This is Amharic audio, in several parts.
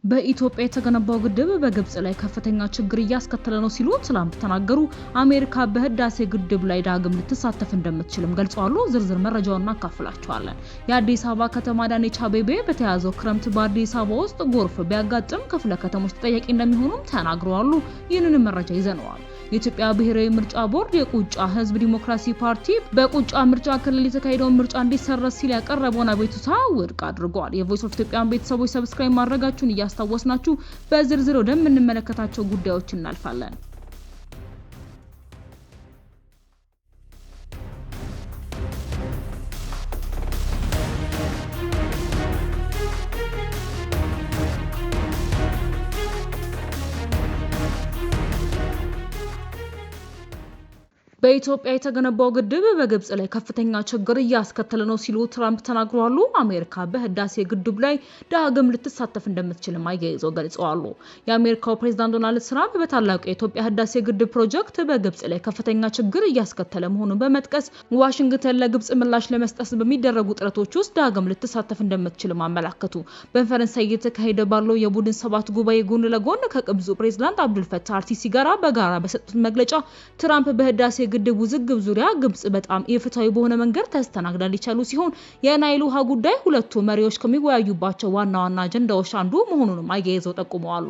በኢትዮጵያ የተገነባው ግድብ በግብጽ ላይ ከፍተኛ ችግር እያስከተለ ነው ሲሉ ትላንት ተናገሩ። አሜሪካ በህዳሴ ግድብ ላይ ዳግም ልትሳተፍ እንደምትችልም ገልጸዋል። ዝርዝር መረጃውን እናካፍላችኋለን። የአዲስ አበባ ከተማ አዳነች አቤቤ በተያዘው ክረምት በአዲስ አበባ ውስጥ ጎርፍ ቢያጋጥም ክፍለ ከተሞች ተጠያቂ እንደሚሆኑም ተናግረዋል። ይህንን መረጃ ይዘነዋል። የኢትዮጵያ ብሔራዊ ምርጫ ቦርድ የቁጫ ህዝብ ዲሞክራሲ ፓርቲ በቁጫ ምርጫ ክልል የተካሄደውን ምርጫ እንዲሰረዝ ሲል ያቀረበውን አቤቱታ ውድቅ አድርጓል። የቮይስ ኦፍ ኢትዮጵያን ቤተሰቦች ሰብስክራይብ ማድረጋችሁን እያስታወስናችሁ በዝርዝር ወደምንመለከታቸው ጉዳዮች እናልፋለን። በኢትዮጵያ የተገነባው ግድብ በግብጽ ላይ ከፍተኛ ችግር እያስከተለ ነው ሲሉ ትራምፕ ተናግረዋል። አሜሪካ በህዳሴ ግድብ ላይ ዳግም ልትሳተፍ እንደምትችልም አያይዘው ገልጸዋል። የአሜሪካው ፕሬዝዳንት ዶናልድ ትራምፕ በታላቁ የኢትዮጵያ ህዳሴ ግድብ ፕሮጀክት በግብጽ ላይ ከፍተኛ ችግር እያስከተለ መሆኑን በመጥቀስ ዋሽንግተን ለግብጽ ምላሽ ለመስጠት በሚደረጉ ጥረቶች ውስጥ ዳግም ልትሳተፍ እንደምትችልም አመላከቱ። በፈረንሳይ እየተካሄደ ባለው የቡድን ሰባት ጉባኤ ጎን ለጎን ከግብፁ ፕሬዝዳንት አብዱልፈታህ አልሲሲ ጋር በጋራ በሰጡት መግለጫ ትራምፕ በህዳሴ ግድብ ውዝግብ ዙሪያ ግብጽ በጣም ኢፍትሃዊ በሆነ መንገድ ተስተናግዳለች ያሉ ሲሆን የናይል ውሃ ጉዳይ ሁለቱ መሪዎች ከሚወያዩባቸው ዋና ዋና አጀንዳዎች አንዱ መሆኑንም አያይዘው ጠቁመዋል።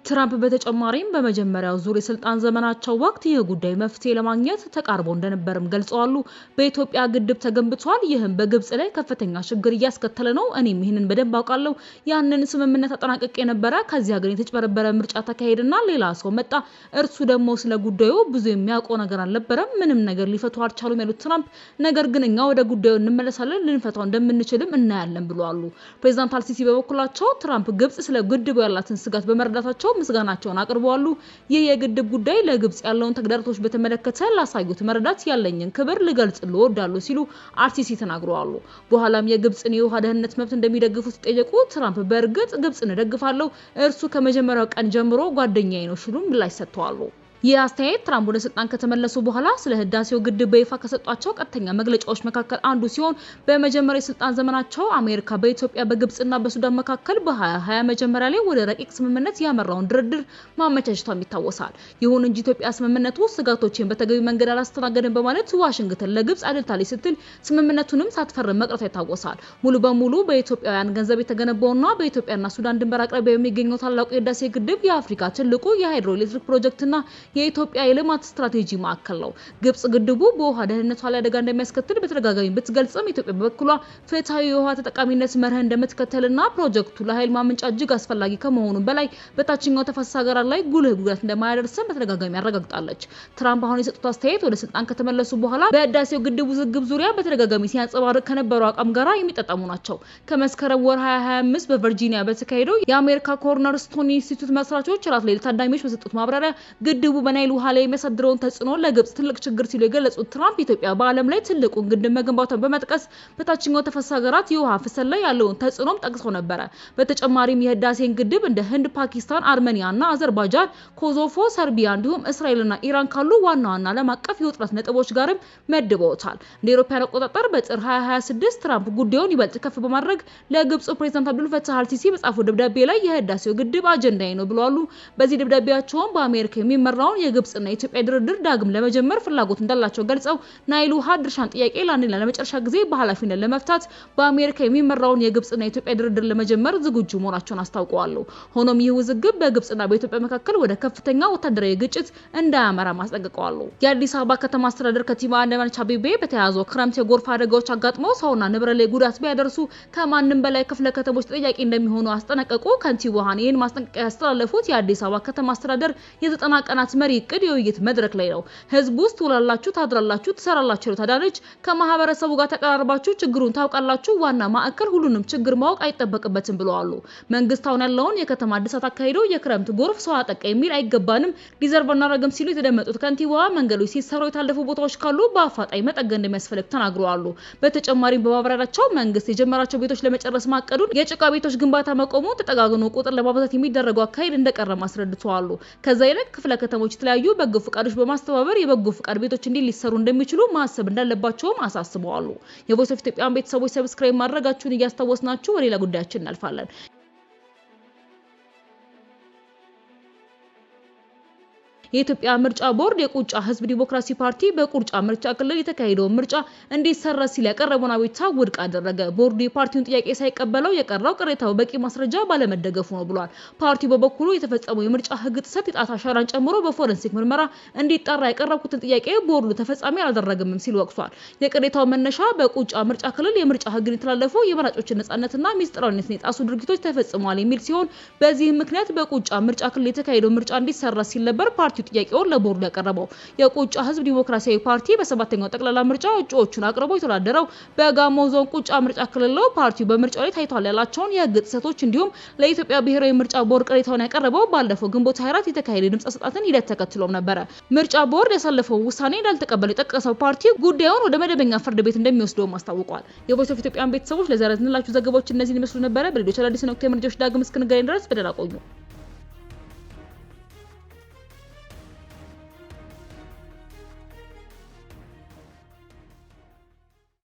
ትራምፕ በተጨማሪም በመጀመሪያው ዙር የስልጣን ዘመናቸው ወቅት ይህ ጉዳይ መፍትሄ ለማግኘት ተቃርበው እንደነበርም ገልጸዋል። በኢትዮጵያ ግድብ ተገንብቷል፣ ይህም በግብጽ ላይ ከፍተኛ ችግር እያስከተለ ነው። እኔም ይህንን በደንብ አውቃለሁ። ያንን ስምምነት አጠናቀቅ የነበረ ከዚያ ግን የተጭበረበረ ምርጫ ተካሄደና ሌላ ሰው መጣ። እርሱ ደግሞ ስለ ጉዳዩ ብዙ የሚያውቀው ነገር አልነበረም። ምንም ነገር ሊፈቱ አልቻሉም ያሉት ትራምፕ ነገር ግን እኛ ወደ ጉዳዩ እንመለሳለን፣ ልንፈታው እንደምንችልም እናያለን ብለዋል። ፕሬዝዳንት አልሲሲ በበኩላቸው ትራምፕ ግብጽ ስለ ግድቡ ያላትን ስጋት በመረዳታቸው ምስጋናቸውን አቅርበዋል። ይህ የግድብ ጉዳይ ለግብጽ ያለውን ተግዳሮቶች በተመለከተ ላሳዩት መረዳት ያለኝን ክብር ልገልጽ ልወዳለሁ ሲሉ አርሲሲ ተናግረዋል። በኋላም የግብጽን የውሃ ደህንነት መብት እንደሚደግፉ ሲጠየቁ ትራምፕ በእርግጥ ግብጽን እደግፋለሁ፣ እርሱ ከመጀመሪያው ቀን ጀምሮ ጓደኛዬ ነው ሲሉ ምላሽ ሰጥተዋል። ይህ አስተያየት ትራምፕ ወደ ስልጣን ከተመለሱ በኋላ ስለ ህዳሴው ግድብ በይፋ ከሰጧቸው ቀጥተኛ መግለጫዎች መካከል አንዱ ሲሆን በመጀመሪያው የስልጣን ዘመናቸው አሜሪካ በኢትዮጵያ በግብጽና በሱዳን መካከል በ2020 መጀመሪያ ላይ ወደ ረቂቅ ስምምነት ያመራውን ድርድር ማመቻቸቷም ይታወሳል። ይሁን እንጂ ኢትዮጵያ ስምምነቱ ስጋቶችን በተገቢ መንገድ አላስተናገደም በማለት ዋሽንግተን ለግብጽ አድልታለች ስትል ስምምነቱንም ሳትፈርም መቅረቷ ይታወሳል። ሙሉ በሙሉ በኢትዮጵያውያን ገንዘብ የተገነባውና በኢትዮጵያና ሱዳን ድንበር አቅራቢያ የሚገኘው ታላቁ የህዳሴ ግድብ የአፍሪካ ትልቁ የሃይድሮኤሌክትሪክ ፕሮጀክትና የኢትዮጵያ የልማት ስትራቴጂ ማዕከል ነው። ግብጽ ግድቡ በውሃ ደህንነቷ ላይ አደጋ እንደሚያስከትል በተደጋጋሚ ብትገልጽም ኢትዮጵያ በበኩሏ ፍትሃዊ የውሃ ተጠቃሚነት መርህ እንደምትከተልና ፕሮጀክቱ ለኃይል ማመንጫ እጅግ አስፈላጊ ከመሆኑ በላይ በታችኛው ተፋሰስ ሀገራት ላይ ጉልህ ጉዳት እንደማያደርስም በተደጋጋሚ አረጋግጣለች። ትራምፕ አሁን የሰጡት አስተያየት ወደ ስልጣን ከተመለሱ በኋላ በህዳሴው ግድብ ውዝግብ ዙሪያ በተደጋጋሚ ሲያንጸባርቅ ከነበረው አቋም ጋር የሚጣጣሙ ናቸው። ከመስከረም ወር 2025 በቨርጂኒያ በተካሄደው የአሜሪካ ኮርነር ስቶን ኢንስቲትዩት መስራቾች ራት ላይ ለታዳሚዎች በሰጡት ማብራሪያ ግድቡ በናይል ውሃ ላይ የሚያሳድረውን ተጽዕኖ ለግብጽ ትልቅ ችግር ሲሉ የገለጹት ትራምፕ ኢትዮጵያ በዓለም ላይ ትልቁን ግድብ መገንባቷን በመጥቀስ በታችኛው ተፋሰስ ሀገራት የውሃ ፍሰት ላይ ያለውን ተጽዕኖም ጠቅሰው ነበር። በተጨማሪም የህዳሴን ግድብ እንደ ህንድ፣ ፓኪስታን፣ አርሜኒያና አዘርባይጃን፣ ኮሶቮ፣ ሰርቢያ እንዲሁም እስራኤልና ኢራን ካሉ ዋና ዋና ዓለም አቀፍ የውጥረት ነጥቦች ጋርም መድበውታል። እንደ አውሮፓውያን አቆጣጠር በጥር 2026 ትራምፕ ጉዳዩን ይበልጥ ከፍ በማድረግ ለግብጽ ፕሬዝዳንት አብዱልፈታህ አልሲሲ በጻፉት ደብዳቤ ላይ የህዳሴው ግድብ አጀንዳዬ ነው ብለዋል። በዚህ ደብዳቤያቸውም በአሜሪካ የሚመራው የግብጽና የኢትዮጵያ ድርድር ዳግም ለመጀመር ፍላጎት እንዳላቸው ገልጸው ናይል ውሃ ድርሻን ጥያቄ ለአንድና ለመጨረሻ ጊዜ በኃላፊነት ለመፍታት በአሜሪካ የሚመራውን የግብጽና የኢትዮጵያ ድርድር ለመጀመር ዝግጁ መሆናቸውን አስታውቀዋል። ሆኖም ይህ ውዝግብ በግብጽና በኢትዮጵያ መካከል ወደ ከፍተኛ ወታደራዊ ግጭት እንዳያመራ ማስጠንቀቀዋል። የአዲስ አበባ ከተማ አስተዳደር ከንቲባ አዳነች አቤቤ በተያዘው ክረምት የጎርፍ አደጋዎች አጋጥመው ሰውና ንብረት ላይ ጉዳት ቢያደርሱ ከማንም በላይ ክፍለ ከተሞች ተጠያቂ እንደሚሆኑ አስጠነቀቁ። ከንቲባዋን ይህን ማስጠንቀቂያ ያስተላለፉት የአዲስ አበባ ከተማ አስተዳደር የ90 ቀናት መሪ እቅድ የውይይት መድረክ ላይ ነው። ህዝብ ውስጥ ትውላላችሁ፣ ታድራላችሁ፣ ትሰራላችሁ ታዳለች ከማህበረሰቡ ጋር ተቀራርባችሁ ችግሩን ታውቃላችሁ። ዋና ማዕከል ሁሉንም ችግር ማወቅ አይጠበቅበትም ብለዋል። መንግስት አሁን ያለውን የከተማ አዲሳት አካሄዶ የክረምት ጎርፍ ሰው አጠቃ የሚል አይገባንም ዲዘርቭ እናደርግም ሲሉ የተደመጡት ከንቲባዋ መንገዶች ሲሰሩ የታለፉ ቦታዎች ካሉ በአፋጣኝ መጠገን እንደሚያስፈልግ ተናግረዋል። በተጨማሪም በማብራሪያቸው መንግስት የጀመራቸው ቤቶች ለመጨረስ ማቀዱን፣ የጭቃ ቤቶች ግንባታ መቆሙ፣ ተጠጋግኖ ቁጥር ለማብዛት የሚደረገው አካሄድ እንደቀረ ማስረድተዋል። ከዛ ይልቅ ክፍለ ከተሞች የተለያዩ በጎ ፍቃዶች በማስተባበር የበጎ ፍቃድ ቤቶች እንዲህ ሊሰሩ እንደሚችሉ ማሰብ እንዳለባቸውም አሳስበዋል። የቮይስ ኦፍ ኢትዮጵያን ቤተሰቦች ሰብስክራይብ ማድረጋችሁን እያስታወስናችሁ ወደ ሌላ ጉዳያችን እናልፋለን። የኢትዮጵያ ምርጫ ቦርድ የቁጫ ህዝብ ዲሞክራሲ ፓርቲ በቁርጫ ምርጫ ክልል የተካሄደው ምርጫ እንዲሰረዝ ሲል ያቀረበውን አቤቱታ ውድቅ አደረገ። ቦርዱ የፓርቲውን ጥያቄ ሳይቀበለው የቀረው ቅሬታው በቂ ማስረጃ ባለመደገፉ ነው ብሏል። ፓርቲው በበኩሉ የተፈጸመው የምርጫ ህግ ጥሰት የጣት አሻራን ጨምሮ በፎረንሲክ ምርመራ እንዲጣራ ያቀረብኩትን ጥያቄ ቦርዱ ተፈጻሚ አላደረገም ሲል ወቅሷል። የቅሬታው መነሻ በቁጫ ምርጫ ክልል የምርጫ ህግን የተላለፉ የመራጮችን ነጻነትና ሚስጥራዊነትን የጣሱ ድርጊቶች ተፈጽመዋል የሚል ሲሆን በዚህም ምክንያት በቁጫ ምርጫ ክልል የተካሄደው ምርጫ እንዲሰረዝ ሲል ነበር ፓርቲው ጥያቄውን ለቦርዱ ያቀረበው። የቁጫ ህዝብ ዲሞክራሲያዊ ፓርቲ በሰባተኛው ጠቅላላ ምርጫ እጩዎቹን አቅርቦ የተወዳደረው በጋሞ ዞን ቁጫ ምርጫ ክልል ነው። ፓርቲው በምርጫው ላይ ታይቷል ያላቸውን የህግ ጥሰቶች እንዲሁም ለኢትዮጵያ ብሔራዊ ምርጫ ቦርድ ቅሬታውን ያቀረበው ባለፈው ግንቦት 24 የተካሄደ ድምጽ አሰጣጥን ሂደት ተከትሎም ነበር። ምርጫ ቦርድ ያሳለፈው ውሳኔ እንዳልተቀበለ የጠቀሰው ፓርቲ ጉዳዩን ወደ መደበኛ ፍርድ ቤት እንደሚወስደው አስታውቋል። የቮይስ ኦፍ ኢትዮጵያን ቤተሰቦች ለዛሬ ያዝንላችሁ ዘገባዎች እነዚህን ይመስሉ ነበር። በሌሎች አዳዲስ ወቅታዊ መረጃዎች ዳግም እስክንገናኝ ድረስ በደህና ቆዩ።